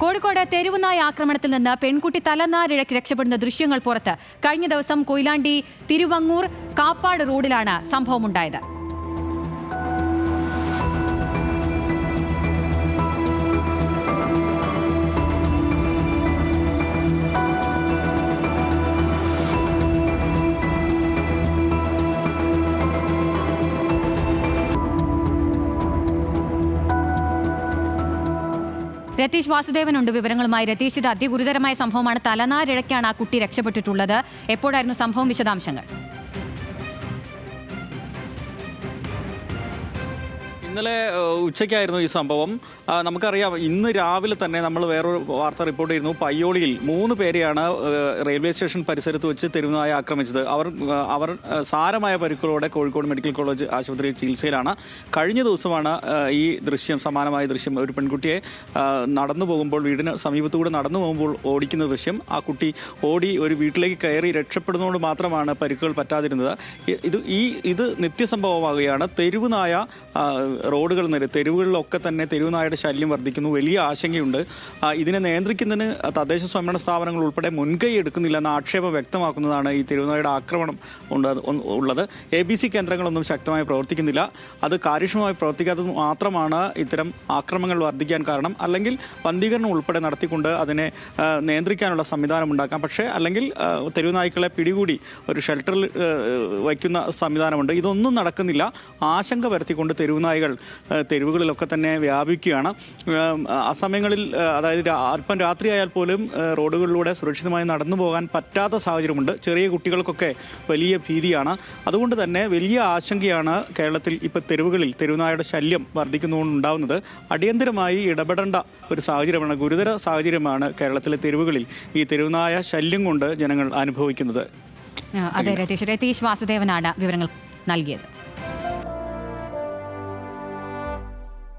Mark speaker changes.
Speaker 1: കോഴിക്കോട് തെരുവുനായ ആക്രമണത്തിൽ നിന്ന് പെൺകുട്ടി തലനാരിഴയ്ക്ക് രക്ഷപ്പെടുന്ന ദൃശ്യങ്ങൾ പുറത്ത്. കഴിഞ്ഞ ദിവസം കൊയിലാണ്ടി തിരുവങ്ങൂർ കാപ്പാട് റോഡിലാണ് സംഭവമുണ്ടായത്. രതീഷ് വാസുദേവനുണ്ട് വിവരങ്ങളുമായി. രതീഷ്, ഇത് അതിഗുരുതരമായ സംഭവമാണ്. തലനാരിഴയ്ക്കാണ് ആ കുട്ടി രക്ഷപ്പെട്ടിട്ടുള്ളത്. എപ്പോഴായിരുന്നു സംഭവം? വിശദാംശങ്ങൾ.
Speaker 2: ഇന്നലെ ഉച്ചയ്ക്കായിരുന്നു ഈ സംഭവം. നമുക്കറിയാം, ഇന്ന് രാവിലെ തന്നെ നമ്മൾ വേറൊരു വാർത്ത റിപ്പോർട്ട് ചെയ്യുന്നു. പയ്യോളിയിൽ 3 പേരെയാണ് റെയിൽവേ സ്റ്റേഷൻ പരിസരത്ത് വെച്ച് തെരുവുനായ ആക്രമിച്ചത്. അവർ സാരമായ പരിക്കുകളോടെ കോഴിക്കോട് മെഡിക്കൽ കോളേജ് ആശുപത്രിയിൽ ചികിത്സയിലാണ്. കഴിഞ്ഞ ദിവസമാണ് ഈ ദൃശ്യം, സമാനമായ ദൃശ്യം, ഒരു പെൺകുട്ടിയെ നടന്നു പോകുമ്പോൾ, വീടിന് സമീപത്തുകൂടെ നടന്നു പോകുമ്പോൾ ഓടിക്കുന്ന ദൃശ്യം. ആ കുട്ടി ഓടി ഒരു വീട്ടിലേക്ക് കയറി രക്ഷപ്പെടുന്നതുകൊണ്ട് മാത്രമാണ് പരിക്കുകൾ പറ്റാതിരുന്നത്. ഇത് നിത്യസംഭവമാകുകയാണ്. തെരുവുനായ റോഡുകൾ തെരുവുകളിലൊക്കെ തന്നെ തെരുവുനായയുടെ ശല്യം വർദ്ധിക്കുന്നു. വലിയ ആശങ്കയുണ്ട്. ഇതിനെ നിയന്ത്രിക്കുന്നതിന് തദ്ദേശ സ്വയംഭരണ സ്ഥാപനങ്ങൾ ഉൾപ്പെടെ മുൻകൈ എടുക്കുന്നില്ലെന്ന ആക്ഷേപം വ്യക്തമാക്കുന്നതാണ് ഈ തെരുവുനായയുടെ ആക്രമണം ഉള്ളത്. ABC കേന്ദ്രങ്ങളൊന്നും ശക്തമായി പ്രവർത്തിക്കുന്നില്ല. അത് കാര്യക്ഷമമായി പ്രവർത്തിക്കാത്തത് മാത്രമാണ് ഇത്തരം ആക്രമണങ്ങൾ വർദ്ധിക്കാൻ കാരണം. അല്ലെങ്കിൽ വന്ധീകരണം ഉൾപ്പെടെ നടത്തിക്കൊണ്ട് അതിനെ നിയന്ത്രിക്കാനുള്ള സംവിധാനം ഉണ്ടാക്കാം. പക്ഷേ അല്ലെങ്കിൽ തെരുവുനായ്ക്കളെ പിടികൂടി ഒരു ഷെൽട്ടറിൽ വയ്ക്കുന്ന സംവിധാനമുണ്ട്. ഇതൊന്നും നടക്കുന്നില്ല. ആശങ്ക വരുത്തിക്കൊണ്ട് തെരുവുനായ്കൾ തെരുവുകളിലൊക്കെ തന്നെ വ്യാപിക്കുകയാണ്. ആ സമയങ്ങളിൽ, അതായത് അല്പം രാത്രിയായാൽ പോലും റോഡുകളിലൂടെ സുരക്ഷിതമായി നടന്നു പോകാൻ പറ്റാത്ത സാഹചര്യമുണ്ട്. ചെറിയ കുട്ടികൾക്കൊക്കെ വലിയ ഭീതിയാണ്. അതുകൊണ്ട് തന്നെ വലിയ ആശങ്കയാണ് കേരളത്തിൽ ഇപ്പോൾ തെരുവുകളിൽ തെരുവുനായയുടെ ശല്യം വർദ്ധിക്കുന്നതുകൊണ്ടുണ്ടാകുന്നത്. അടിയന്തരമായി ഇടപെടേണ്ട ഒരു സാഹചര്യമാണ്, ഗുരുതര സാഹചര്യമാണ് കേരളത്തിലെ തെരുവുകളിൽ ഈ തെരുവുനായ ശല്യം കൊണ്ട് ജനങ്ങൾ അനുഭവിക്കുന്നത്.
Speaker 1: അതെ രതീഷ് വാസുദേവനാണ് വിവരങ്ങൾ നൽകിയത്.